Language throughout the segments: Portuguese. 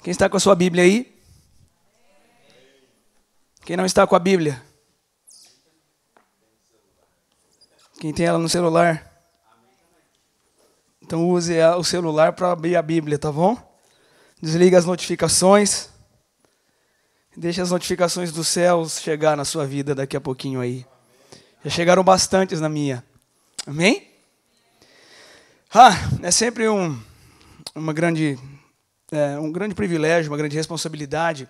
Quem está com a sua Bíblia aí? Quem não está com a Bíblia? Quem tem ela no celular? Então use o celular para abrir a Bíblia, tá bom? Desliga as notificações. Deixa as notificações dos céus chegar na sua vida daqui a pouquinho aí. Já chegaram bastantes na minha. Amém? É sempre um grande privilégio, uma grande responsabilidade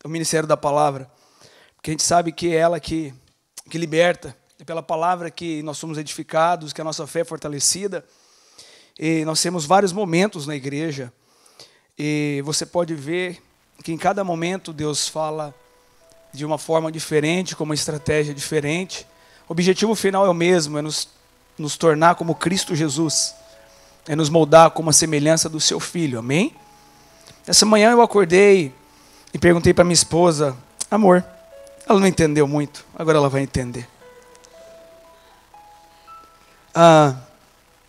o ministério da palavra. Porque a gente sabe que é ela que liberta. É pela palavra que nós somos edificados, que a nossa fé é fortalecida. E nós temos vários momentos na igreja. E você pode ver que em cada momento Deus fala de uma forma diferente, com uma estratégia diferente. O objetivo final é o mesmo, é nos tornar como Cristo Jesus. É nos moldar como a semelhança do seu Filho, amém? Essa manhã eu acordei e perguntei para minha esposa, amor, ela não entendeu muito, agora ela vai entender.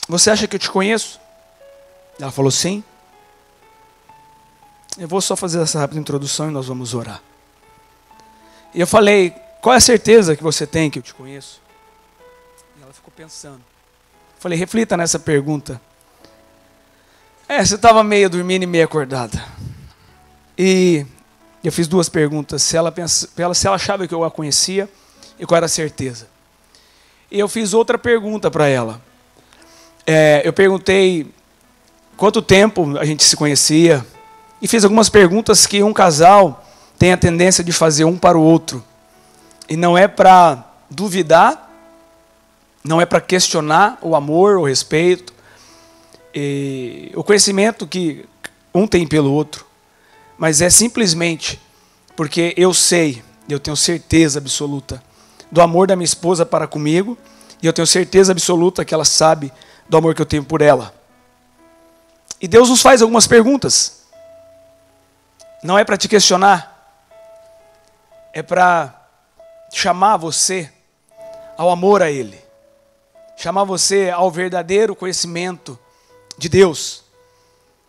Você acha que eu te conheço? Ela falou sim. Eu vou só fazer essa rápida introdução e nós vamos orar. E eu falei, qual é a certeza que você tem que eu te conheço? E ela ficou pensando. Eu falei, reflita nessa pergunta. Você estava meio dormindo e meio acordada. E eu fiz duas perguntas. Se ela achava que eu a conhecia e qual era a certeza. E eu fiz outra pergunta para ela. Eu perguntei quanto tempo a gente se conhecia. E fiz algumas perguntas que um casal tem a tendência de fazer um para o outro. E não é para duvidar, não é para questionar o amor, o respeito, e o conhecimento que um tem pelo outro. Mas é simplesmente porque eu sei, eu tenho certeza absoluta do amor da minha esposa para comigo, e eu tenho certeza absoluta que ela sabe do amor que eu tenho por ela. E Deus nos faz algumas perguntas. Não é para te questionar, é para chamar você ao amor a Ele. Chamar você ao verdadeiro conhecimento de Deus.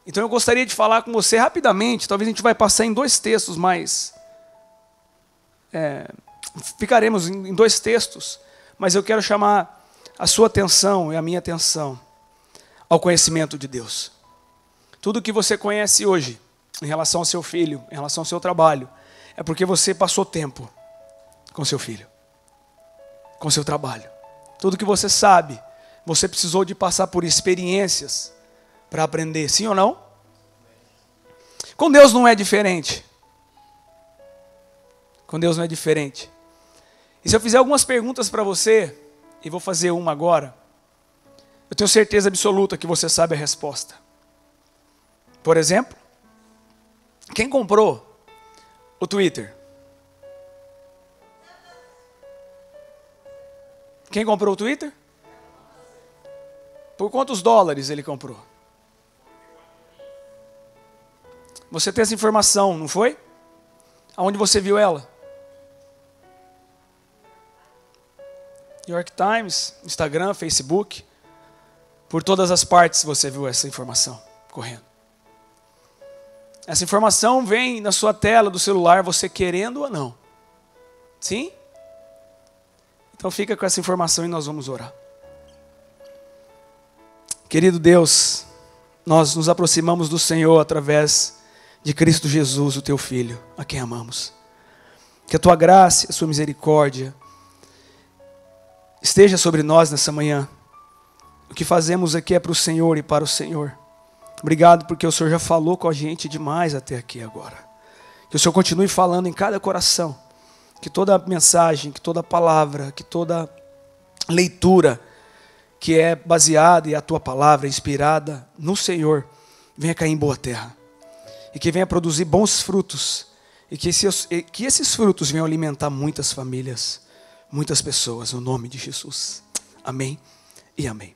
Então eu gostaria de falar com você rapidamente, talvez a gente vai passar em dois textos, mas ficaremos em dois textos, mas eu quero chamar a sua atenção e a minha atenção ao conhecimento de Deus. Tudo que você conhece hoje, em relação ao seu filho, em relação ao seu trabalho, é porque você passou tempo com seu filho, com seu trabalho. Tudo que você sabe, você precisou de passar por experiências para aprender, sim ou não? Com Deus não é diferente. Com Deus não é diferente. E se eu fizer algumas perguntas para você, e vou fazer uma agora, eu tenho certeza absoluta que você sabe a resposta. Por exemplo, quem comprou o Twitter? Quem comprou o Twitter? Por quantos dólares ele comprou? Você tem essa informação, não foi? Aonde você viu ela? New York Times, Instagram, Facebook. Por todas as partes você viu essa informação correndo. Essa informação vem na sua tela do celular, você querendo ou não. Sim? Então fica com essa informação e nós vamos orar. Querido Deus, nós nos aproximamos do Senhor através de Cristo Jesus, o Teu Filho, a quem amamos. Que a Tua graça e a Sua misericórdia esteja sobre nós nessa manhã. O que fazemos aqui é para o Senhor e para o Senhor. Obrigado porque o Senhor já falou com a gente demais até aqui agora. Que o Senhor continue falando em cada coração. Que toda mensagem, que toda palavra, que toda leitura que é baseada e a Tua palavra inspirada no Senhor, venha cair em boa terra. E que venha produzir bons frutos. E que esses frutos venham alimentar muitas famílias, muitas pessoas, no nome de Jesus. Amém e amém.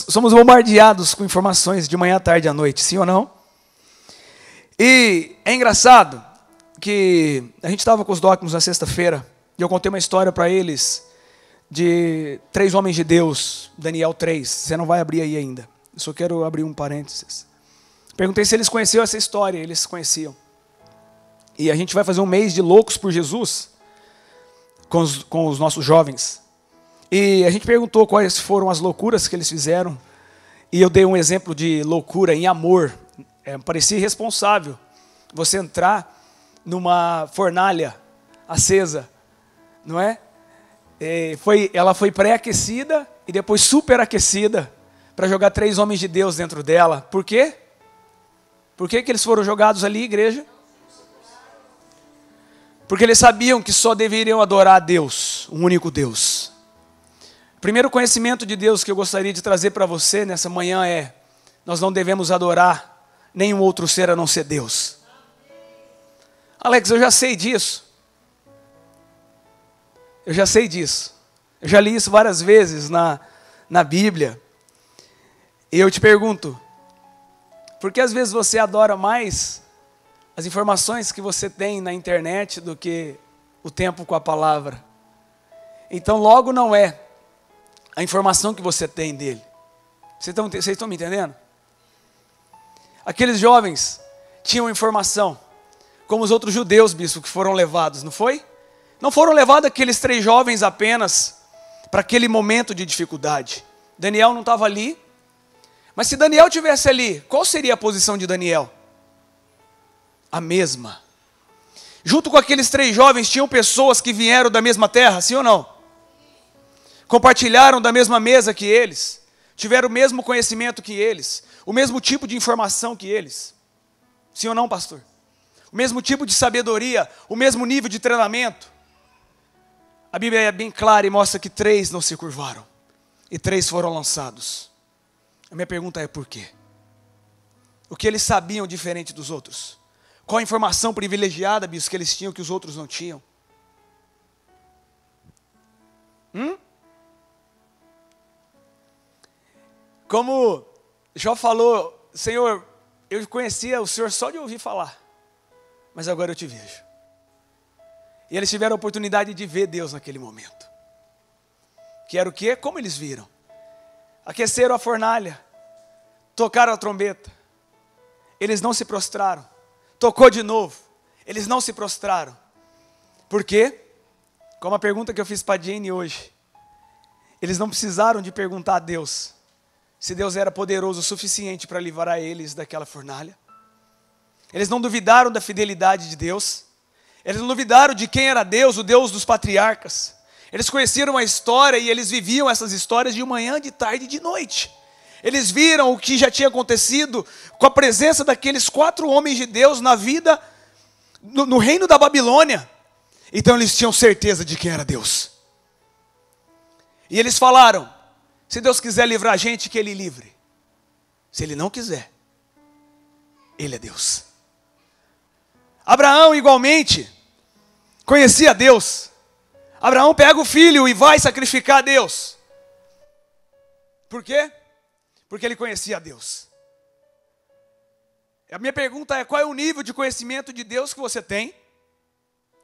Somos bombardeados com informações de manhã, tarde e à noite, sim ou não? E é engraçado que a gente estava com os Docmos na sexta-feira e eu contei uma história para eles de 3 homens de Deus, Daniel 3. Você não vai abrir aí ainda, eu só quero abrir um parênteses. Perguntei se eles conheciam essa história, eles conheciam. E a gente vai fazer um mês de loucos por Jesus com os nossos jovens. E a gente perguntou quais foram as loucuras que eles fizeram. E eu dei um exemplo de loucura em amor. Parecia irresponsável você entrar numa fornalha acesa, não é? Ela foi pré-aquecida e depois superaquecida para jogar 3 homens de Deus dentro dela. Por quê? Por que eles foram jogados ali, igreja? Porque eles sabiam que só deveriam adorar a Deus, um único Deus. O primeiro conhecimento de Deus que eu gostaria de trazer para você nessa manhã é: nós não devemos adorar nenhum outro ser a não ser Deus. Alex, eu já sei disso. Eu já sei disso. Eu já li isso várias vezes na Bíblia. E eu te pergunto, por que às vezes você adora mais as informações que você tem na internet do que o tempo com a palavra? Então logo não é a informação que você tem dele. Vocês estão me entendendo? Aqueles jovens tinham informação, como os outros judeus, bispo, que foram levados, não foi? Não foram levados aqueles 3 jovens apenas para aquele momento de dificuldade. Daniel não estava ali. Mas se Daniel tivesse ali, qual seria a posição de Daniel? A mesma. Junto com aqueles 3 jovens, tinham pessoas que vieram da mesma terra, sim ou não? Compartilharam da mesma mesa que eles, tiveram o mesmo conhecimento que eles, o mesmo tipo de informação que eles. Sim ou não, pastor? O mesmo tipo de sabedoria, o mesmo nível de treinamento. A Bíblia é bem clara e mostra que 3 não se curvaram e 3 foram lançados. A minha pergunta é por quê? O que eles sabiam diferente dos outros? Qual a informação privilegiada, bispo, que eles tinham que os outros não tinham? Como Jó falou, Senhor, eu conhecia o Senhor só de ouvir falar, mas agora eu te vejo. E eles tiveram a oportunidade de ver Deus naquele momento. Que era o quê? Como eles viram? Aqueceram a fornalha, tocaram a trombeta, eles não se prostraram. Tocou de novo, eles não se prostraram. Por quê? Como a pergunta que eu fiz para a Jane hoje, eles não precisaram de perguntar a Deus se Deus era poderoso o suficiente para livrar eles daquela fornalha. Eles não duvidaram da fidelidade de Deus, eles não duvidaram de quem era Deus, o Deus dos patriarcas. Eles conheceram a história e eles viviam essas histórias de manhã, de tarde e de noite. Eles viram o que já tinha acontecido com a presença daqueles 4 homens de Deus na vida, no reino da Babilônia. Então eles tinham certeza de quem era Deus. E eles falaram, se Deus quiser livrar a gente, que Ele livre. Se Ele não quiser, Ele é Deus. Abraão igualmente conhecia Deus. Abraão pega o filho e vai sacrificar a Deus. Por quê? Porque ele conhecia a Deus. A minha pergunta é, qual é o nível de conhecimento de Deus que você tem?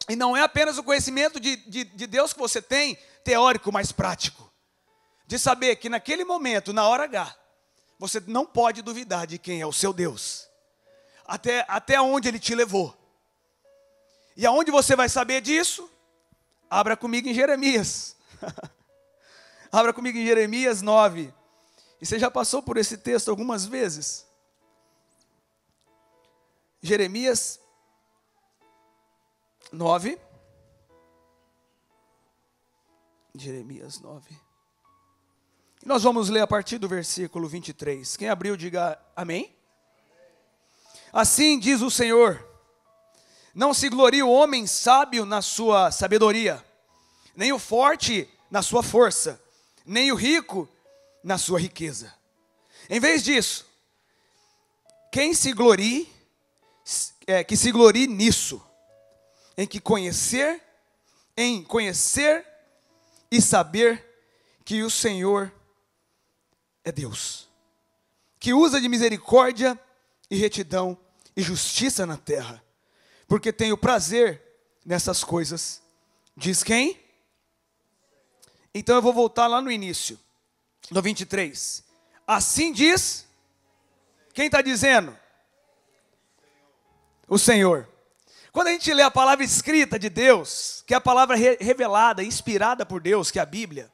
E não é apenas o conhecimento de Deus que você tem, teórico, mas prático. De saber que naquele momento, na hora H, você não pode duvidar de quem é o seu Deus. Até onde Ele te levou. E aonde você vai saber disso? Abra comigo em Jeremias. Abra comigo em Jeremias 9. E você já passou por esse texto algumas vezes? Jeremias 9. Jeremias 9. E nós vamos ler a partir do versículo 23. Quem abriu, diga amém. Assim diz o Senhor: não se glorie o homem sábio na sua sabedoria, nem o forte na sua força, nem o rico na sua riqueza. Em vez disso, que se glorie nisso, em conhecer e saber que o Senhor é Deus, que usa de misericórdia e retidão e justiça na terra, porque tenho prazer nessas coisas. Diz quem? Então eu vou voltar lá no início, no 23. Assim diz, quem está dizendo? o Senhor. Quando a gente lê a palavra escrita de Deus, que é a palavra revelada, inspirada por Deus, que é a Bíblia,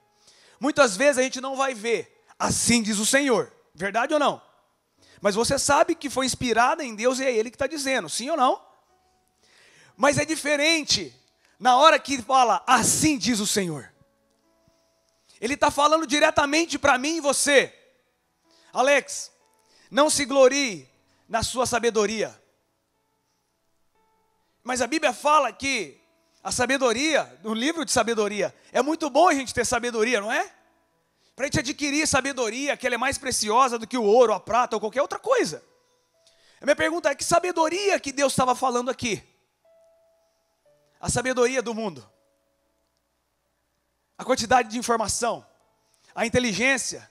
muitas vezes a gente não vai ver, assim diz o Senhor, verdade ou não? Mas você sabe que foi inspirada em Deus e é Ele que está dizendo, sim ou não? Mas é diferente na hora que fala, assim diz o Senhor. Ele está falando diretamente para mim e você. Alex, não se glorie na sua sabedoria. Mas a Bíblia fala que a sabedoria, no livro de sabedoria, é muito bom a gente ter sabedoria, não é? Para a gente adquirir sabedoria, que ela é mais preciosa do que o ouro, a prata ou qualquer outra coisa. A minha pergunta é, que sabedoria que Deus estava falando aqui? A sabedoria do mundo. A quantidade de informação, a inteligência,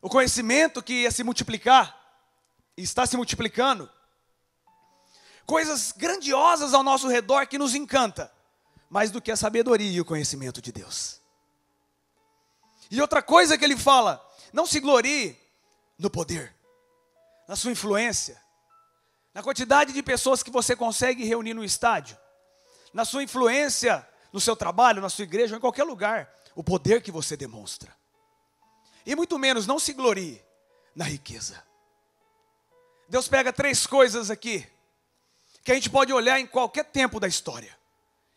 o conhecimento que ia se multiplicar, e está se multiplicando. Coisas grandiosas ao nosso redor que nos encanta, mais do que a sabedoria e o conhecimento de Deus. E outra coisa que ele fala, não se glorie no poder, na sua influência, na quantidade de pessoas que você consegue reunir no estádio, na sua influência no seu trabalho, na sua igreja, ou em qualquer lugar, o poder que você demonstra. E muito menos, não se glorie na riqueza. Deus pega 3 coisas aqui, que a gente pode olhar em qualquer tempo da história.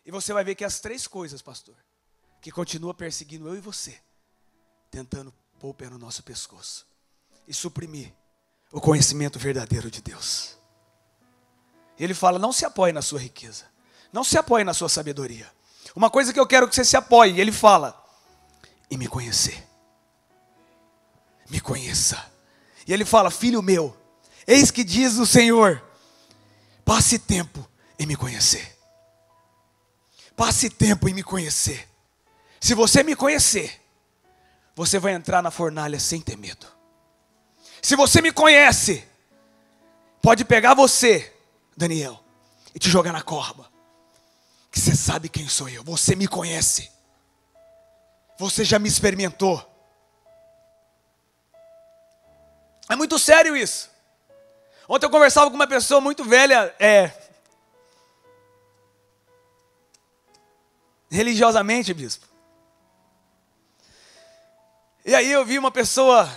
E você vai ver que as 3 coisas, pastor, que continua perseguindo eu e você, tentando pôr o pé no nosso pescoço e suprimir o conhecimento verdadeiro de Deus. Ele fala, não se apoie na sua riqueza, não se apoie na sua sabedoria. Uma coisa que eu quero que você se apoie, ele fala, e me conhecer. Me conheça. E ele fala, filho meu, eis que diz o Senhor, passe tempo em me conhecer. Passe tempo em me conhecer. Se você me conhecer, você vai entrar na fornalha sem ter medo. Se você me conhece, pode pegar você, Daniel, e te jogar na corba. Que você sabe quem sou eu. Você me conhece. Você já me experimentou. É muito sério isso. Ontem eu conversava com uma pessoa muito velha, religiosamente, bispo. E aí eu vi uma pessoa,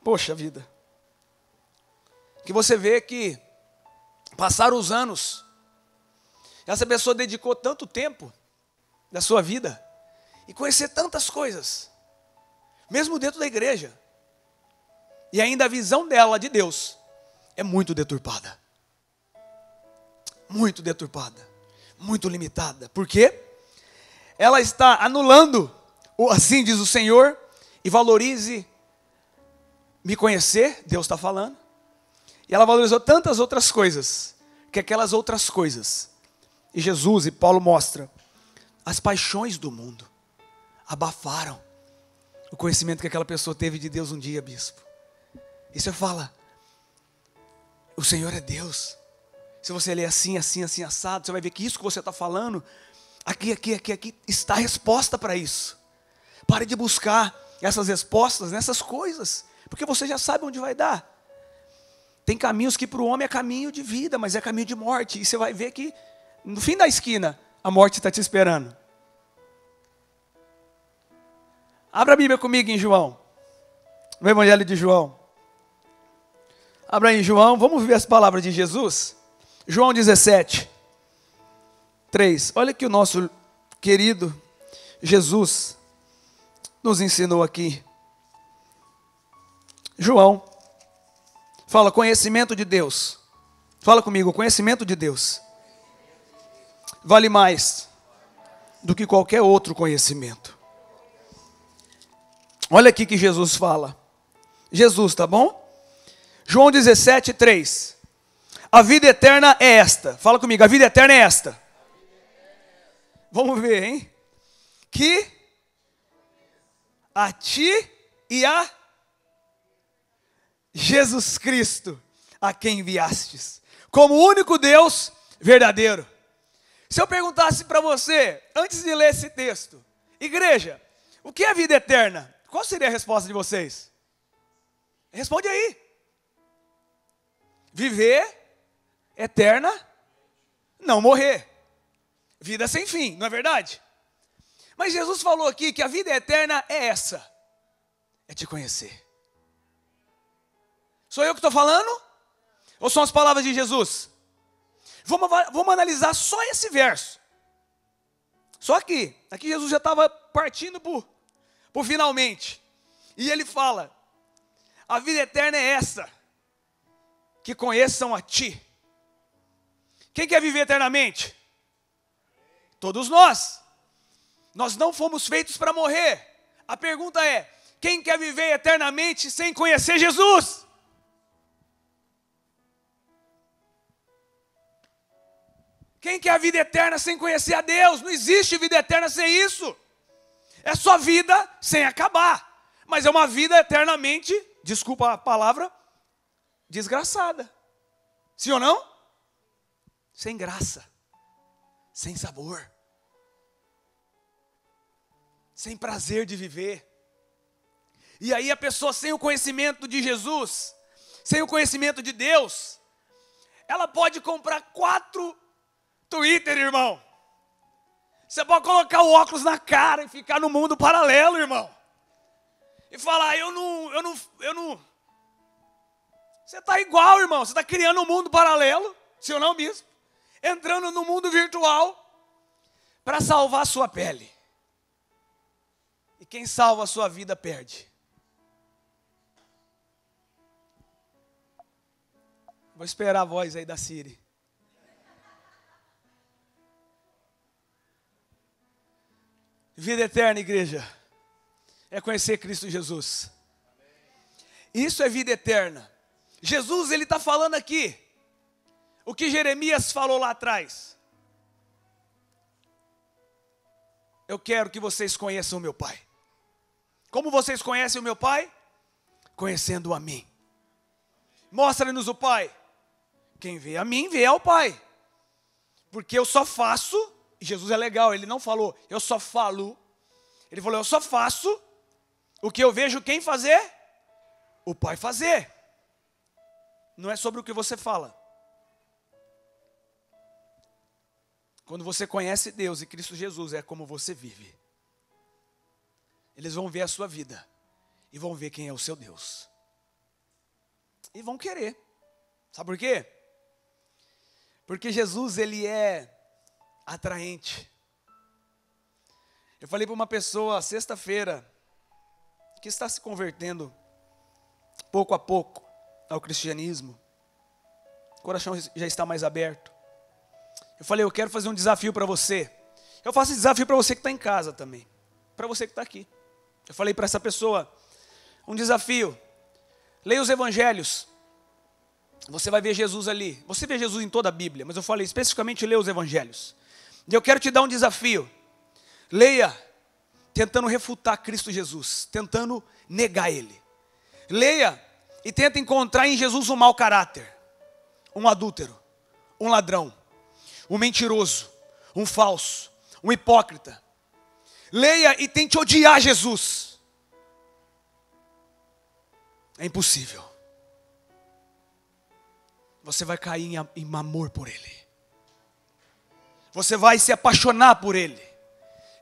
poxa vida, que você vê que passaram os anos, essa pessoa dedicou tanto tempo da sua vida e conhecer tantas coisas, mesmo dentro da igreja. E ainda a visão dela de Deus é muito deturpada. Muito deturpada. Muito limitada. Por quê? Ela está anulando o assim diz o Senhor e valorize me conhecer, Deus está falando. E ela valorizou tantas outras coisas, que aquelas outras coisas, e Jesus e Paulo mostram, as paixões do mundo abafaram o conhecimento que aquela pessoa teve de Deus um dia, bispo. E você fala, o Senhor é Deus. Se você ler assim, assim, assim, assado, você vai ver que isso que você está falando, aqui está a resposta para isso. Pare de buscar essas respostas nessas coisas, porque você já sabe onde vai dar. Tem caminhos que para o homem é caminho de vida, mas é caminho de morte. E você vai ver que no fim da esquina, a morte está te esperando. Abra a Bíblia comigo em João, no Evangelho de João. Abra aí em João, vamos ver as palavras de Jesus. João 17, 3. Olha que o nosso querido Jesus nos ensinou aqui. João fala conhecimento de Deus. Fala comigo, conhecimento de Deus vale mais do que qualquer outro conhecimento. Olha aqui que Jesus fala. Jesus, tá bom? João 17, 3. A vida eterna é esta. Fala comigo, a vida eterna é esta. Vamos ver, hein? Que a ti e a Jesus Cristo, a quem enviastes, como o único Deus verdadeiro. Se eu perguntasse para você, antes de ler esse texto, igreja, o que é a vida eterna? Qual seria a resposta de vocês? Responde aí. Viver eterna, não morrer. Vida sem fim, não é verdade? Mas Jesus falou aqui que a vida eterna é essa. É te conhecer. Sou eu que estou falando? Ou são as palavras de Jesus? Vamos analisar só esse verso. Só aqui. Aqui Jesus já estava partindo por finalmente. E ele fala, a vida eterna é essa. Que conheçam a ti. Quem quer viver eternamente? Todos nós. Nós não fomos feitos para morrer. A pergunta é, quem quer viver eternamente sem conhecer Jesus? Quem quer a vida eterna sem conhecer a Deus? Não existe vida eterna sem isso. É só vida sem acabar. Mas é uma vida eternamente, desculpa a palavra, desgraçada. Sim ou não? Sem graça. Sem sabor. Sem prazer de viver. E aí a pessoa sem o conhecimento de Jesus, sem o conhecimento de Deus, ela pode comprar 4 Twitter, irmão. Você pode colocar o óculos na cara e ficar no mundo paralelo, irmão. E falar, eu não. Você está igual, irmão. Você está criando um mundo paralelo, sim ou não, bispo? Entrando no mundo virtual para salvar a sua pele. E quem salva a sua vida perde. Vou esperar a voz aí da Siri. Vida eterna, igreja, é conhecer Cristo Jesus. Isso é vida eterna. Jesus, ele está falando aqui o que Jeremias falou lá atrás. Eu quero que vocês conheçam o meu Pai. Como vocês conhecem o meu Pai? Conhecendo a mim. Mostra-nos o Pai. Quem vê a mim, vê ao Pai. Porque eu só faço... Jesus é legal, ele não falou, eu só falo. Ele falou, eu só faço o que eu vejo quem fazer? O Pai fazer. Não é sobre o que você fala. Quando você conhece Deus e Cristo Jesus, é como você vive. Eles vão ver a sua vida e vão ver quem é o seu Deus. E vão querer. Sabe por quê? Porque Jesus, ele é atraente. Eu falei para uma pessoa sexta-feira que está se convertendo pouco a pouco ao cristianismo. O coração já está mais aberto. Eu falei, eu quero fazer um desafio para você. Eu faço esse desafio para você que está em casa também. Para você que está aqui. Eu falei para essa pessoa, um desafio. Leia os evangelhos. Você vai ver Jesus ali. Você vê Jesus em toda a Bíblia, mas eu falei especificamente leia os evangelhos. E eu quero te dar um desafio. Leia, tentando refutar Cristo Jesus, tentando negar Ele. Leia e tenta encontrar em Jesus um mau caráter, um adúltero, um ladrão, um mentiroso, um falso, um hipócrita. Leia e tente odiar Jesus. É impossível. Você vai cair em amor por Ele. Você vai se apaixonar por Ele.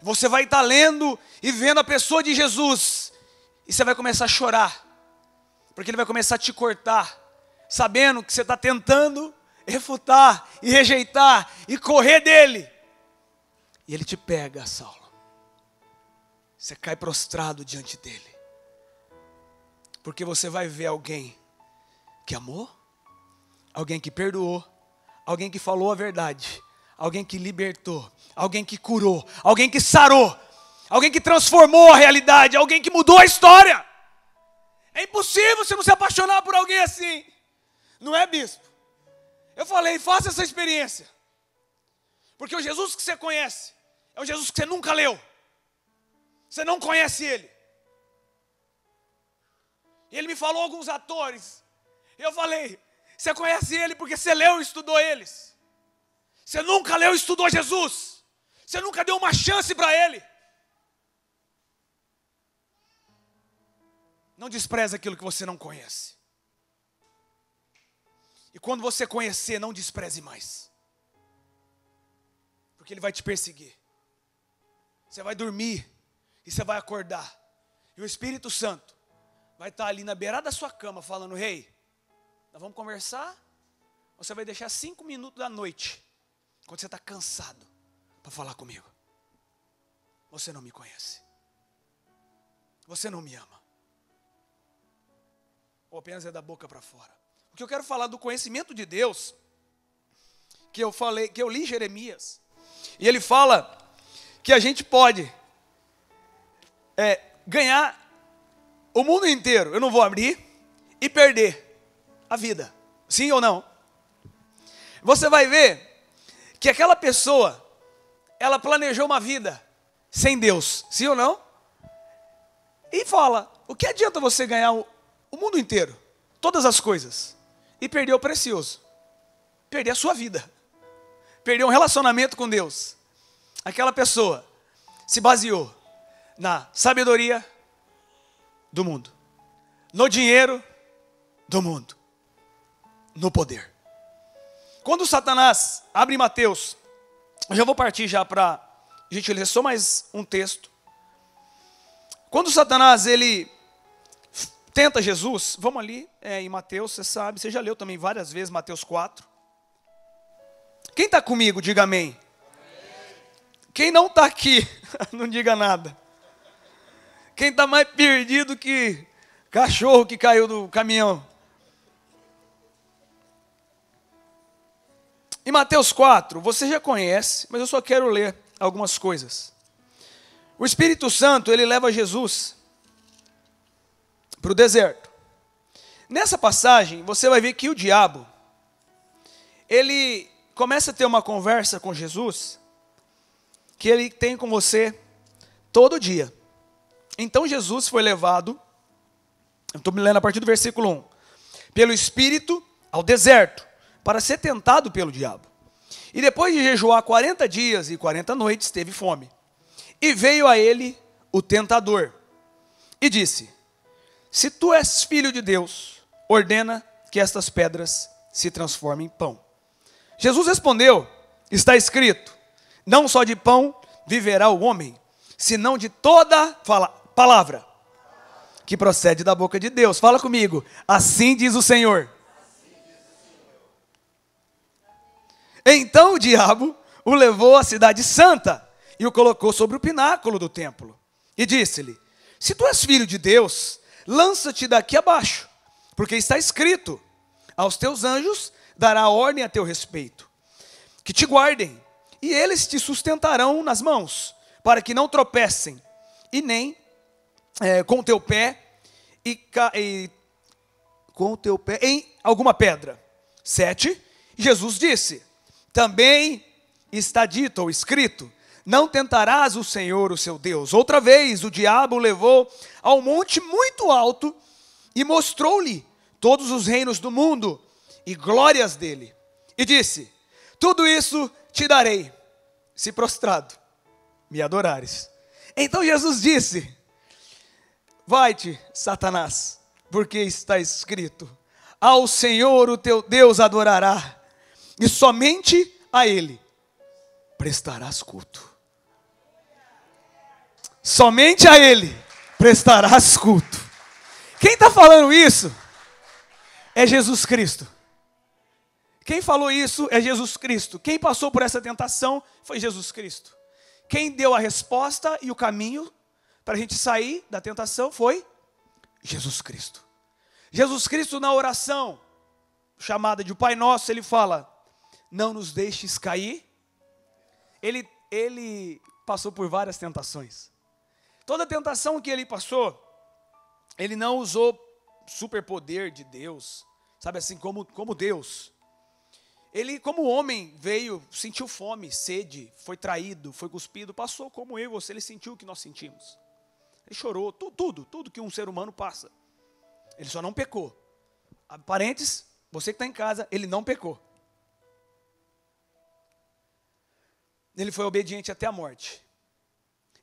Você vai estar lendo e vendo a pessoa de Jesus. E você vai começar a chorar. Porque Ele vai começar a te cortar. Sabendo que você está tentando refutar e rejeitar e correr dele. E Ele te pega, Saulo. Você cai prostrado diante dele. Porque você vai ver alguém que amou. Alguém que perdoou. Alguém que falou a verdade. Alguém que libertou, alguém que curou, alguém que sarou, alguém que transformou a realidade, alguém que mudou a história. É impossível você não se apaixonar por alguém assim. Não é, bispo? Eu falei, faça essa experiência. Porque o Jesus que você conhece, é um Jesus que você nunca leu. Você não conhece Ele. E Ele me falou alguns atores. E eu falei, você conhece Ele porque você leu e estudou eles. Você nunca leu e estudou Jesus. Você nunca deu uma chance para Ele. Não despreza aquilo que você não conhece. E quando você conhecer, não despreze mais. Porque ele vai te perseguir. Você vai dormir e você vai acordar. E o Espírito Santo vai estar ali na beirada da sua cama falando: rei, nós vamos conversar? Ou você vai deixar 5 minutos da noite, quando você está cansado, para falar comigo? Você não me conhece. Você não me ama. Ou apenas é da boca para fora. O que eu quero falar do conhecimento de Deus, que eu li Jeremias, e ele fala que a gente pode ganhar o mundo inteiro, eu não vou abrir, e perder a vida. Sim ou não? Você vai ver que aquela pessoa, ela planejou uma vida sem Deus. Sim ou não? E fala: o que adianta você ganhar o mundo inteiro, todas as coisas, e perder o precioso? Perder a sua vida. Perder um relacionamento com Deus. Aquela pessoa se baseou na sabedoria do mundo, no dinheiro do mundo, no poder. Quando Satanás abre Mateus, eu já vou partir já para a gente ler só mais um texto. Quando Satanás, ele tenta Jesus, vamos ali em Mateus, você sabe, você já leu também várias vezes Mateus 4. Quem está comigo, diga amém. Quem não está aqui, não diga nada. Quem está mais perdido que cachorro que caiu do caminhão. Em Mateus 4, você já conhece, mas eu só quero ler algumas coisas. O Espírito Santo, ele leva Jesus para o deserto. Nessa passagem, você vai ver que o diabo, ele começa a ter uma conversa com Jesus, que ele tem com você todo dia. Então Jesus foi levado, eu estou me lendo a partir do versículo 1, pelo Espírito ao deserto, para ser tentado pelo diabo. E depois de jejuar 40 dias e 40 noites, teve fome. E veio a ele o tentador, e disse: se tu és filho de Deus, ordena que estas pedras se transformem em pão. Jesus respondeu: está escrito, não só de pão viverá o homem, senão de toda palavra que procede da boca de Deus. Fala comigo: assim diz o Senhor. Então o diabo o levou à cidade santa e o colocou sobre o pináculo do templo. E disse-lhe: se tu és filho de Deus, lança-te daqui abaixo, porque está escrito: aos teus anjos dará ordem a teu respeito, que te guardem, e eles te sustentarão nas mãos, para que não tropecem, e nem com o teu pé em alguma pedra. 7. Jesus disse: também está dito ou escrito: não tentarás o Senhor, o seu Deus. Outra vez o diabo o levou ao monte muito alto e mostrou-lhe todos os reinos do mundo e glórias dele. E disse: tudo isso te darei, se prostrado me adorares. Então Jesus disse: vai-te, Satanás, porque está escrito: ao Senhor o teu Deus adorará, e somente a Ele prestarás culto. Somente a Ele prestarás culto. Quem está falando isso é Jesus Cristo. Quem falou isso é Jesus Cristo. Quem passou por essa tentação foi Jesus Cristo. Quem deu a resposta e o caminho para a gente sair da tentação foi Jesus Cristo. Jesus Cristo, na oração chamada de Pai Nosso, ele fala: não nos deixes cair. Ele passou por várias tentações. Toda tentação que ele passou, ele não usou superpoder de Deus, sabe assim, como Deus. Ele, como homem, veio, sentiu fome, sede, foi traído, foi cuspido, passou como eu e você, ele sentiu o que nós sentimos. Ele chorou, tudo que um ser humano passa. Ele só não pecou. Parentes, você que está em casa, ele não pecou. Ele foi obediente até a morte.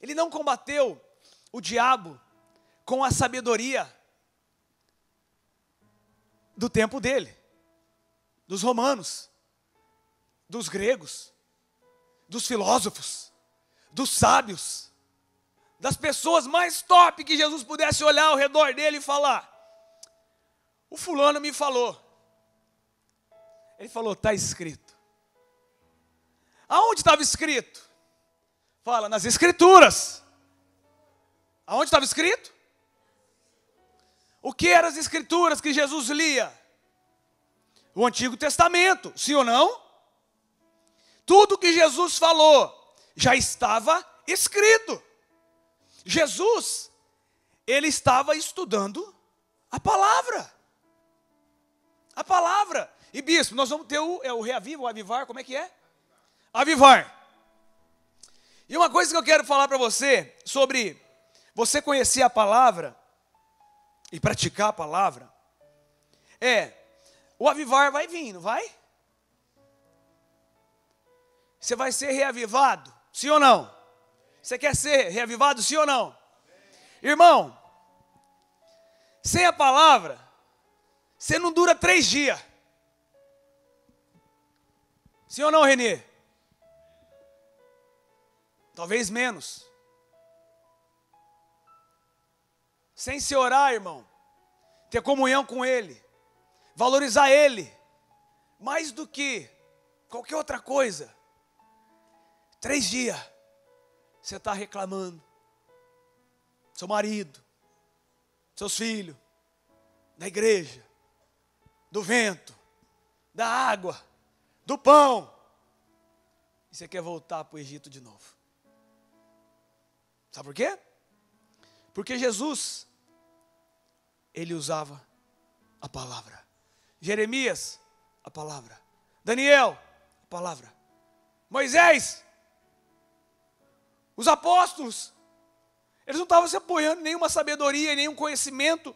Ele não combateu o diabo com a sabedoria do tempo dele. dos romanos, dos gregos, dos filósofos, dos sábios, das pessoas mais top que Jesus pudesse olhar ao redor dele e falar: o fulano me falou. Ele falou: está escrito. Aonde estava escrito? Fala, nas escrituras. Aonde estava escrito? O que eram as escrituras que Jesus lia? O Antigo Testamento, sim ou não? Tudo que Jesus falou já estava escrito. Jesus, ele estava estudando a palavra. A palavra. E bispo, nós vamos ter o reaviva, o avivar, como é que é? Avivar. E uma coisa que eu quero falar para você, sobre você conhecer a palavra e praticar a palavra, o avivar vai vir, não vai? Você vai ser reavivado, sim ou não? Você quer ser reavivado, sim ou não? Irmão, sem a palavra, você não dura 3 dias. Sim ou não, Renê? Talvez menos. Sem se orar, irmão, ter comunhão com Ele, valorizar Ele, mais do que qualquer outra coisa, 3 dias, você está reclamando. Seu marido, seus filhos, da igreja, do vento, da água, do pão. E você quer voltar para o Egito de novo. Sabe por quê? Porque Jesus, ele usava a palavra. Jeremias, a palavra. Daniel, a palavra. Moisés, os apóstolos, eles não estavam se apoiando em nenhuma sabedoria, em nenhum conhecimento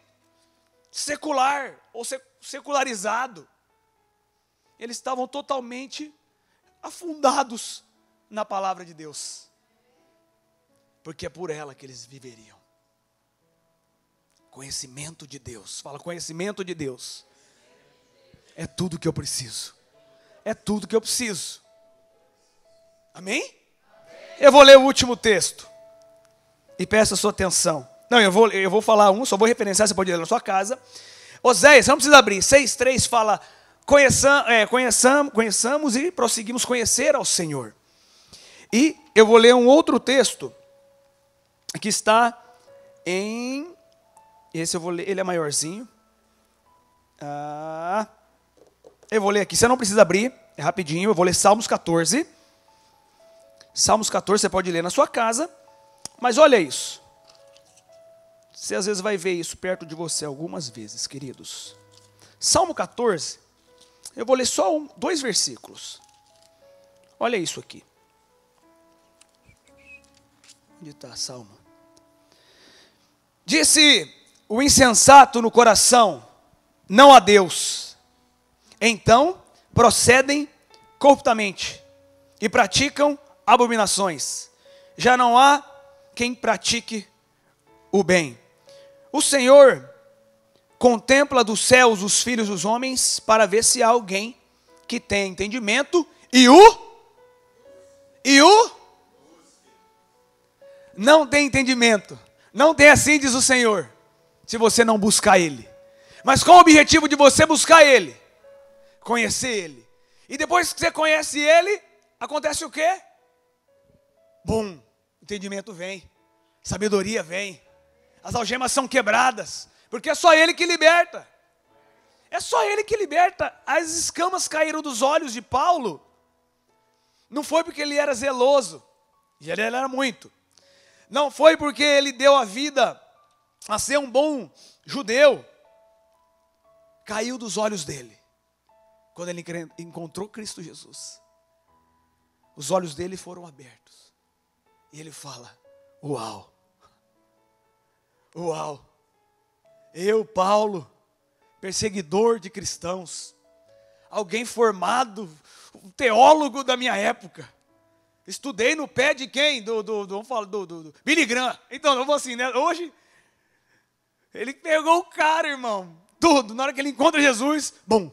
secular ou secularizado. Eles estavam totalmente afundados na palavra de Deus, porque é por ela que eles viveriam. Conhecimento de Deus, fala, conhecimento de Deus é tudo que eu preciso, é tudo que eu preciso. Amém? Eu vou ler o último texto e peço a sua atenção. Não, eu vou falar só vou referenciar, você pode ler na sua casa. Oséias, você não precisa abrir, 6:3 fala: conheçamos e prosseguimos conhecer ao Senhor. E eu vou ler um outro texto, que está em... Esse eu vou ler, ele é maiorzinho. Eu vou ler aqui, você não precisa abrir, é rapidinho, eu vou ler Salmos 14. Salmos 14, você pode ler na sua casa, mas olha isso. Você às vezes vai ver isso perto de você algumas vezes, queridos. Salmo 14, eu vou ler só 2 versículos. Olha isso aqui. Onde está Salmo? Disse o insensato no coração: não há Deus. Então procedem corruptamente e praticam abominações. Já não há quem pratique o bem. O Senhor contempla dos céus os filhos dos homens para ver se há alguém que tem entendimento e não tem entendimento. Não tem, assim diz o Senhor, se você não buscar Ele. Mas qual o objetivo de você buscar Ele? Conhecer Ele. E depois que você conhece Ele, acontece o quê? Bum, entendimento vem, sabedoria vem, as algemas são quebradas, porque é só Ele que liberta. É só Ele que liberta. As escamas caíram dos olhos de Paulo, não foi porque ele era zeloso, e ele era muito. Não foi porque ele deu a vida a ser um bom judeu. Caiu dos olhos dele quando ele encontrou Cristo Jesus. Os olhos dele foram abertos. E ele fala: uau, uau, eu, Paulo, perseguidor de cristãos, alguém formado, um teólogo da minha época, estudei no pé de quem? Vamos falar do Billy Graham. Então, eu vou assim, né? Hoje, ele pegou o cara, irmão, tudo. Na hora que ele encontra Jesus, bom,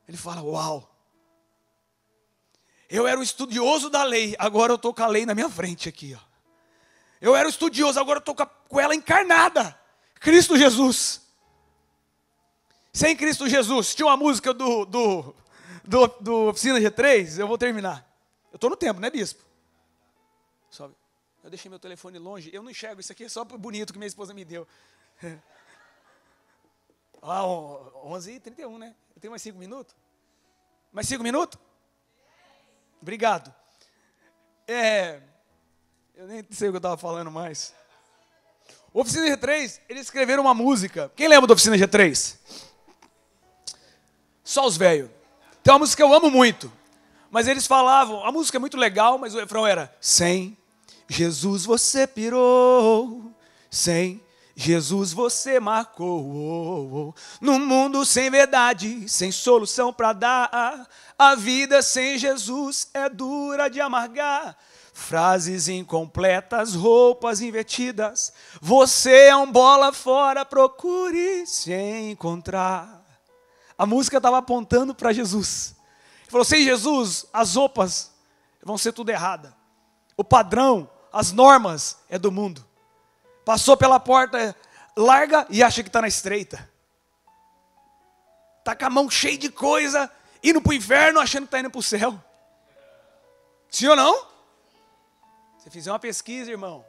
Ele fala, uau. Eu era um estudioso da lei, agora eu estou com a lei na minha frente aqui. Ó. Eu era um estudioso, agora eu estou com ela encarnada. Cristo Jesus. Sem Cristo Jesus. Tinha uma música do Oficina G3, eu vou terminar. Eu estou no tempo, né, bispo? Sobe. Eu deixei meu telefone longe, eu não enxergo, isso aqui é só bonito que minha esposa me deu. 11h31, né? Eu tenho mais 5 minutos? Mais 5 minutos? Obrigado. Eu nem sei o que eu estava falando mais. Oficina G3, eles escreveram uma música. Quem lembra da Oficina G3? Só os velhos. Tem uma música que eu amo muito. Mas eles falavam, a música é muito legal, mas o refrão era: sem Jesus você pirou, sem Jesus você marcou. No mundo sem verdade, sem solução para dar, a vida sem Jesus é dura de amargar. Frases incompletas, roupas invertidas, você é um bola fora, procure se encontrar. A música estava apontando para Jesus. Ele falou, sem Jesus, as roupas vão ser tudo errada. O padrão, as normas é do mundo. Passou pela porta larga e acha que está na estreita. Está com a mão cheia de coisa, indo para o inferno achando que está indo para o céu. Sim ou não? Se fizer uma pesquisa, irmão,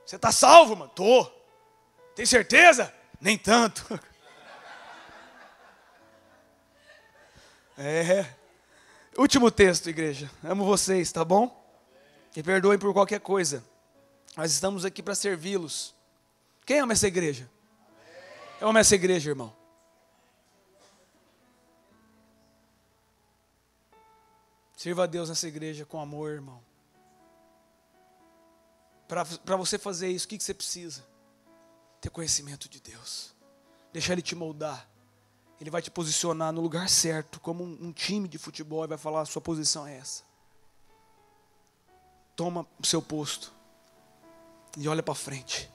você está salvo, mano? Tô. Tem certeza? Nem tanto. Último texto, igreja. Amo vocês, tá bom? Me perdoem por qualquer coisa. Nós estamos aqui para servi-los. Quem ama essa igreja? Eu amo essa igreja, irmão. Sirva a Deus nessa igreja com amor, irmão. Para você fazer isso, o que você precisa? Ter conhecimento de Deus. Deixar Ele te moldar. Ele vai te posicionar no lugar certo, como um time de futebol, e vai falar, a sua posição é essa. Toma o seu posto. E olha para frente.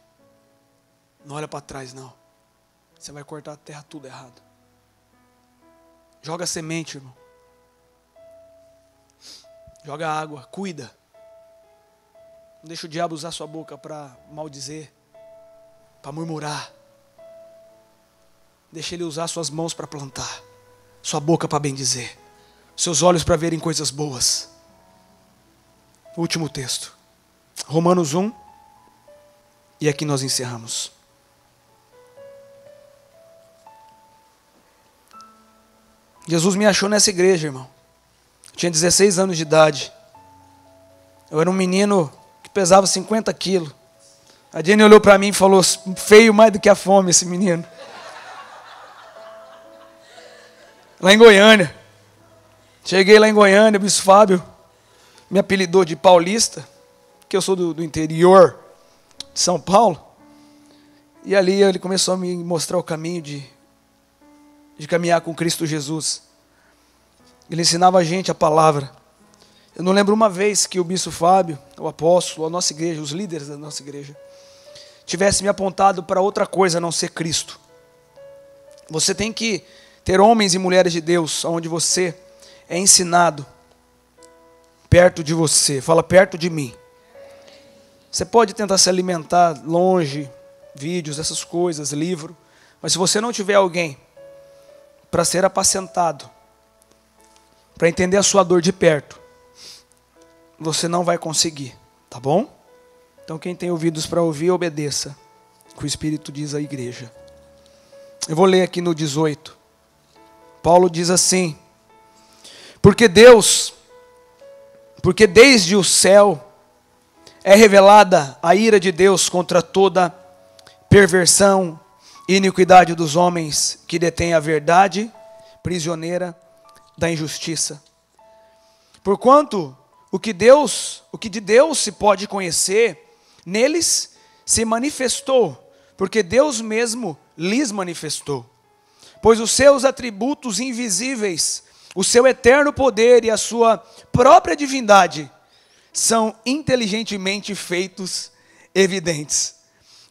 Não olha para trás, não. Você vai cortar a terra tudo errado. Joga semente, irmão. Joga água, cuida. Não deixa o diabo usar sua boca para maldizer, para murmurar. Deixa ele usar suas mãos para plantar, sua boca para bendizer, seus olhos para verem coisas boas. Último texto, Romanos 1, e aqui nós encerramos. Jesus me achou nessa igreja, irmão. Eu tinha 16 anos de idade. Eu era um menino que pesava 50 quilos. A Jenny olhou para mim e falou, feio mais do que a fome esse menino. Lá em Goiânia. Cheguei lá em Goiânia, o bispo Fábio me apelidou de paulista, que eu sou do interior de São Paulo. E ali ele começou a me mostrar o caminho de caminhar com Cristo Jesus. Ele ensinava a gente a palavra. Eu não lembro uma vez que o bispo Fábio, o apóstolo, a nossa igreja, os líderes da nossa igreja, tivesse me apontado para outra coisa a não ser Cristo. Você tem que ter homens e mulheres de Deus, onde você é ensinado, perto de você, fala perto de mim. Você pode tentar se alimentar longe, vídeos, essas coisas, livro, mas se você não tiver alguém para ser apacentado, para entender a sua dor de perto, você não vai conseguir, tá bom? Então quem tem ouvidos para ouvir, obedeça o que o Espírito diz à igreja. Eu vou ler aqui no 18. Paulo diz assim, porque desde o céu é revelada a ira de Deus contra toda perversão e iniquidade dos homens que detêm a verdade, prisioneira da injustiça. Porquanto o que de Deus se pode conhecer, neles se manifestou, porque Deus mesmo lhes manifestou. Pois os seus atributos invisíveis, o seu eterno poder e a sua própria divindade são inteligentemente feitos evidentes,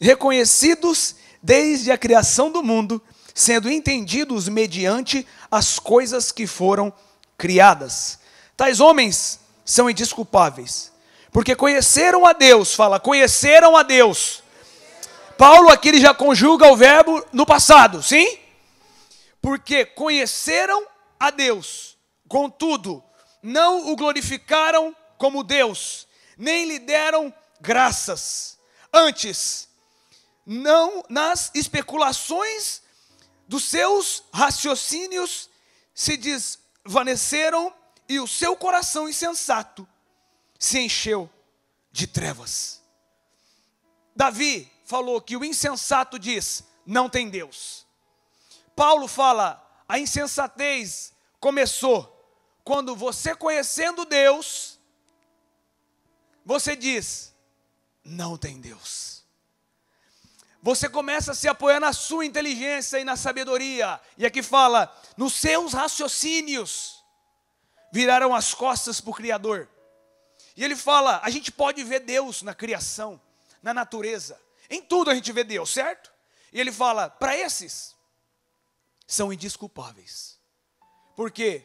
reconhecidos desde a criação do mundo, sendo entendidos mediante as coisas que foram criadas. Tais homens são indesculpáveis, porque conheceram a Deus. Fala, conheceram a Deus. Paulo aqui ele já conjuga o verbo no passado, sim? Porque conheceram a Deus, contudo, não o glorificaram como Deus, nem lhe deram graças. Antes, não nas especulações dos seus raciocínios se desvaneceram e o seu coração insensato se encheu de trevas. Davi falou que o insensato diz, não tem Deus. Paulo fala, a insensatez começou quando você conhecendo Deus, você diz, não tem Deus. Você começa a se apoiar na sua inteligência e na sabedoria. E aqui fala, nos seus raciocínios, viraram as costas para o Criador. E ele fala, a gente pode ver Deus na criação, na natureza. Em tudo a gente vê Deus, certo? E ele fala, para esses, são indesculpáveis. Por quê?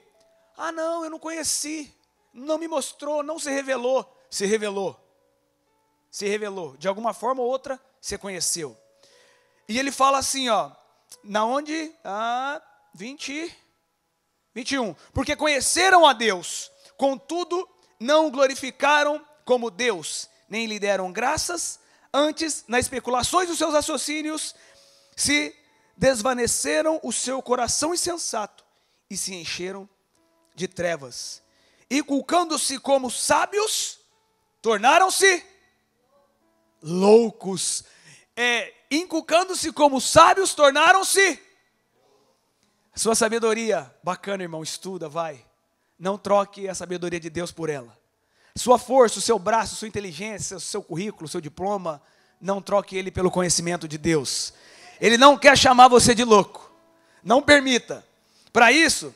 Ah não, eu não conheci, não me mostrou, não se revelou. Se revelou. Se revelou. De alguma forma ou outra, você conheceu. E ele fala assim, ó, na onde? 21. Porque conheceram a Deus, contudo, não o glorificaram como Deus, nem lhe deram graças, antes, nas especulações dos seus raciocínios, se desvaneceram o seu coração insensato e se encheram de trevas. E culcando-se como sábios, tornaram-se loucos. Inculcando-se como sábios, tornaram-se. Sua sabedoria, bacana irmão, estuda, vai. Não troque a sabedoria de Deus por ela. Sua força, o seu braço, sua inteligência, o seu currículo, o seu diploma, não troque ele pelo conhecimento de Deus. Ele não quer chamar você de louco. Não permita. Para isso,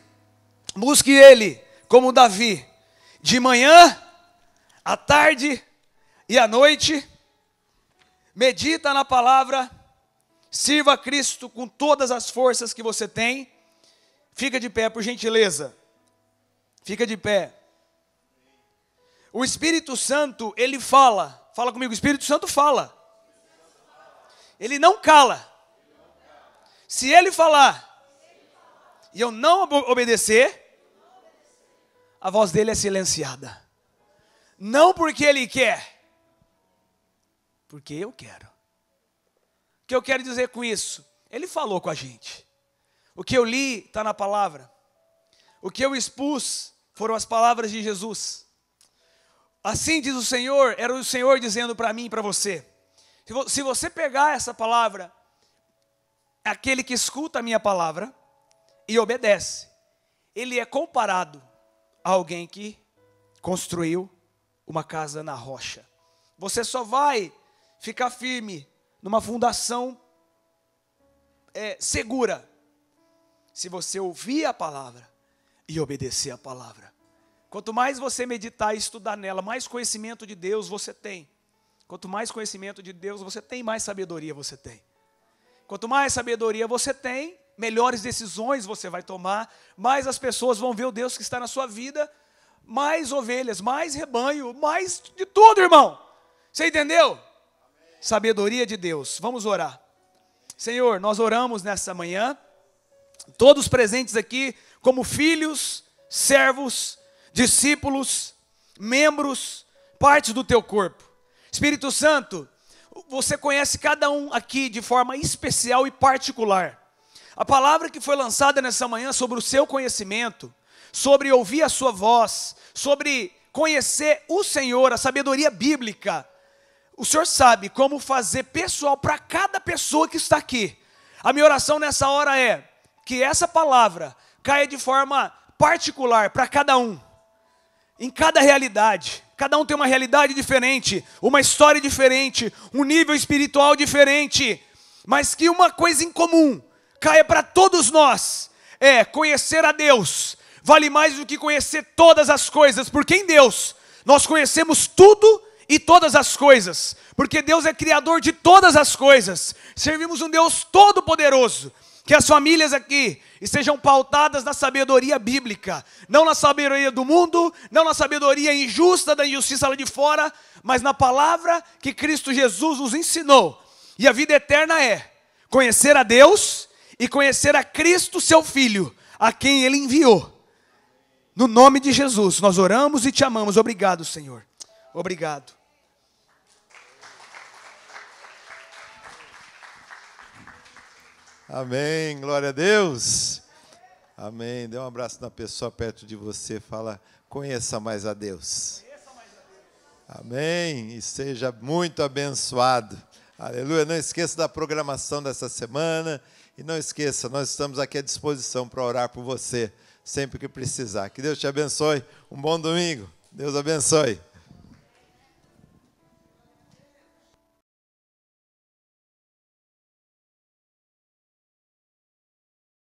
busque ele, como Davi, de manhã, à tarde e à noite. Medita na palavra, sirva a Cristo com todas as forças que você tem. Fica de pé, por gentileza. Fica de pé. O Espírito Santo, ele fala. Fala comigo, o Espírito Santo fala. Ele não cala. Se ele falar e eu não obedecer, a voz dele é silenciada. Não porque ele quer, porque eu quero. O que eu quero dizer com isso? Ele falou com a gente. O que eu li está na palavra. O que eu expus foram as palavras de Jesus. Assim diz o Senhor, era o Senhor dizendo para mim e para você. Se você pegar essa palavra, aquele que escuta a minha palavra e obedece, ele é comparado a alguém que construiu uma casa na rocha. Você só vai ficar firme numa fundação segura se você ouvir a palavra e obedecer a palavra. Quanto mais você meditar e estudar nela, mais conhecimento de Deus você tem. Quanto mais conhecimento de Deus você tem, mais sabedoria você tem. Quanto mais sabedoria você tem, melhores decisões você vai tomar, mais as pessoas vão ver o Deus que está na sua vida, mais ovelhas, mais rebanho, mais de tudo, irmão. Você entendeu? Amém. Sabedoria de Deus. Vamos orar. Senhor, nós oramos nessa manhã, todos presentes aqui, como filhos, servos, discípulos, membros, partes do teu corpo. Espírito Santo, você conhece cada um aqui de forma especial e particular. A palavra que foi lançada nessa manhã sobre o seu conhecimento, sobre ouvir a sua voz, sobre conhecer o Senhor, a sabedoria bíblica. O Senhor sabe como fazer pessoal para cada pessoa que está aqui. A minha oração nessa hora é que essa palavra caia de forma particular para cada um, em cada realidade. Cada um tem uma realidade diferente, uma história diferente, um nível espiritual diferente, mas que uma coisa em comum caia para todos nós, conhecer a Deus. Vale mais do que conhecer todas as coisas, porque em Deus nós conhecemos tudo e todas as coisas, porque Deus é criador de todas as coisas. Servimos um Deus todo-poderoso, Que as famílias aqui estejam pautadas na sabedoria bíblica, não na sabedoria do mundo, não na sabedoria injusta da injustiça lá de fora, mas na palavra que Cristo Jesus nos ensinou. E a vida eterna é conhecer a Deus e conhecer a Cristo, seu Filho, a quem Ele enviou. No nome de Jesus, nós oramos e te amamos. Obrigado, Senhor. Obrigado. Amém, glória a Deus. Amém. Dê um abraço na pessoa perto de você. Fala, conheça mais a Deus. Amém. E seja muito abençoado. Aleluia. Não esqueça da programação dessa semana. E não esqueça, nós estamos aqui à disposição para orar por você, sempre que precisar. Que Deus te abençoe. Um bom domingo. Deus abençoe.